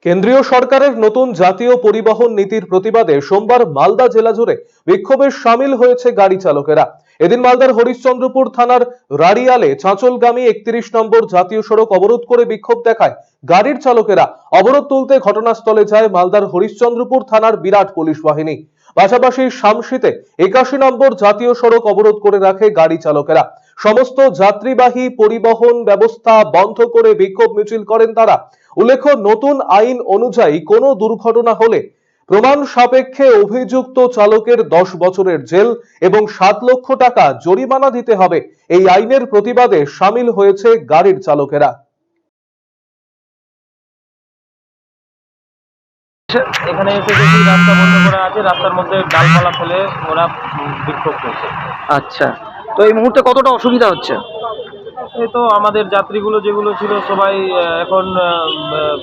কেন্দ্রীয় সরকারের নতুন জাতীয় পরিবহন নীতির প্রতিবাদে সোমবার মালদা জেলা জুড়ে বিক্ষোভে সামিল হয়েছে গাড়ি চালকেরা। এদিন মালদার হরিশ্চন্দ্রপুর থানার রাড়িয়ালে চাঁচলগামী 31 নম্বর জাতীয় সড়ক অবরোধ করে বিক্ষোভ দেখায় গাড়ির চালকেরা। অবরোধ তুলতে ঘটনাস্থলে যায় মালদার হরিশ্চন্দ্রপুর থানার বিরাট পুলিশ বাহিনী। পাশাপাশি শামসিতে 81 নম্বর জাতীয় সড়ক অবরোধ করে রাখে গাড়ি চালকেরা। সমস্ত যাত্রীবাহী পরিবহন ব্যবস্থা বন্ধ করে বিক্ষোভ মিছিল করেন তারা। উল্লেখ্য, নতুন আইন অনুযায়ী কোনো দুর্ঘটনা হলে প্রমাণ সাপেক্ষে অভিযুক্ত চালকের 10 বছরের জেল এবং 7 লক্ষ টাকা জরিমানা দিতে হবে। এই আইনের প্রতিবাদে সামিল হয়েছে গাড়ির চালকেরা। এখানে এসে দেখি রাস্তা বন্ধ করা আছে, রাস্তার মধ্যে ডালপালা ফেলে ওরা বিক্ষোভ করছে। আচ্ছা, তো এই মুহূর্তে কতটা অসুবিধা হচ্ছে? এই তো আমাদের যাত্রীগুলো যেগুলো ছিল সবাই এখন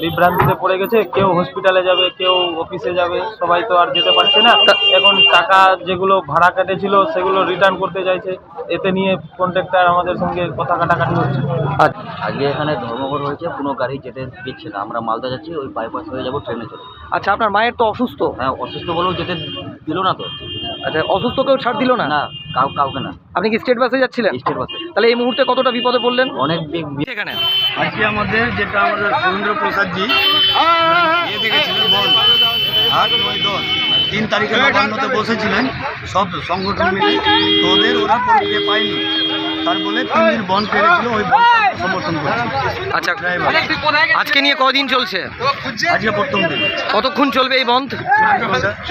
বিভ্রান্তিতে পড়ে গেছে। কেউ হসপিটালে যাবে, কেউ অফিসে যাবে, সবাই তো আর যেতে পারছে না। এখন টাকা যেগুলো ভাড়া কেটেছিল সেগুলো রিটার্ন করতে চাইছে। এতে নিয়ে কন্ট্রাক্টর আমাদের সঙ্গে কথা কাটাকাটি হচ্ছে। আজকে এখানে ধর্মঘট হয়েছে, কোনো গাড়ি যেতে দিচ্ছে না। আমরা মালদা যাচ্ছি, ওই বাইপাস হয়ে যাবো, ট্রেনে চলে। আচ্ছা, আপনার মায়ের তো অসুস্থ। হ্যাঁ, অসুস্থ বলেও যেতে দিল না তো। আচ্ছা, অসুস্থ কেউ ছাড় দিল না? না, কাউকে না। আপনি কি স্টেট বাসে যাচ্ছিলেন? স্টেট বাসে। তাহলে এই মুহূর্তে কতটা বিপদে পড়লেন? অনেক এখানে আজকে আমাদের রবীন্দ্র প্রসাদজি দেখেছিলেন বন্ধ 8-9-10 3 তারিখে নবান্নতে বসেছিলেন সব সংগঠন মিলে। তো ওদের ওরা পরীক্ষা পায়নি, তার বলে 3 দিন বন্ধ পেরেছিল, ওই বন্ধ সমর্থন করছে। আচ্ছা, আজকে নিয়ে কদিন চলছে? আজকে প্রথম দিন। কতক্ষণ চলবে এই বন্ধ?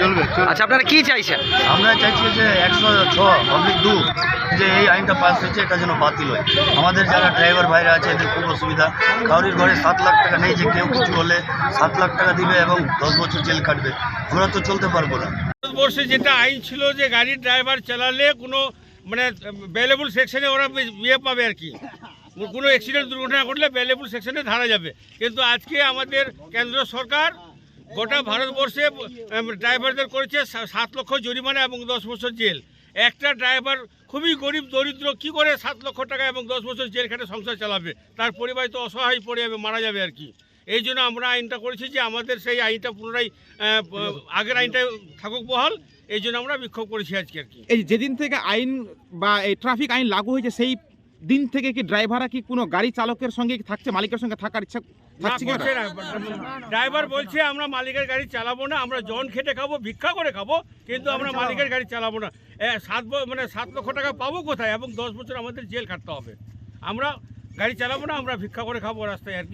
চলবে। আচ্ছা, আপনারা কি চাইছেন? আমরা চাইছি যে 106/2 যে এই আইনটা পাস হয়েছে এটা যেন বাতিল হয়। আমাদের যারা ড্রাইভার ভাইরা আছে এদের খুব অসুবিধা। কাউরির ঘরে 7 লাখ টাকা নেই যে কেউ কিছু হলে 7 লাখ টাকা দিবে এবং 10 বছর জেল কাটবে। আমরা তো চলতে পারবো না। ভারতবর্ষে যেটা আইন ছিল যে গাড়ির ড্রাইভার চালালে কোনো ভ্যালুয়েবল সেকশনে ওরা ইয়ে পাবে আর কি, কোনো অ্যাক্সিডেন্ট দুর্ঘটনা ঘটলে ভ্যালুয়েবল সেকশনে ধরা যাবে। কিন্তু আজকে আমাদের কেন্দ্র সরকার গোটা ভারতবর্ষে ড্রাইভারদের করেছে 7 লক্ষ জরিমানা এবং 10 বছর জেল। একটা ড্রাইভার খুবই গরিব দরিদ্র কি করে 7 লক্ষ টাকা এবং 10 বছর জেল খেটে সংসার চালাবে? তার পরিবার তো অসহায় পড়ে যাবে, মারা যাবে আর কি। এই জন্য আমরা আইনটা করেছি যে আমাদের সেই আইনটা পুনরায় আগের আইনটা থাকুক বহাল। এই জন্য আমরা বিক্ষোভ করেছি আজকে আর কি। এই যেদিন থেকে আইন বা এই ট্রাফিক আইন লাগু হয়েছে সেই দিন থেকে কি ড্রাইভাররা কি কোনো গাড়ি চালকের সঙ্গে থাকছে, মালিকের সঙ্গে থাকার ইচ্ছা থাকছে কি? ড্রাইভার বলছে আমরা মালিকের গাড়ি চালাবো না, আমরা জন খেটে খাবো, ভিক্ষা করে খাবো, কিন্তু আমরা মালিকের গাড়ি চালাবো না। 7 লক্ষ টাকা পাবো কোথায় এবং 10 বছর আমাদের জেল খাটতে হবে। আমরা গাড়ি চালাবো না, আমরা ভিক্ষা করে খাবো রাস্তায় আর কি।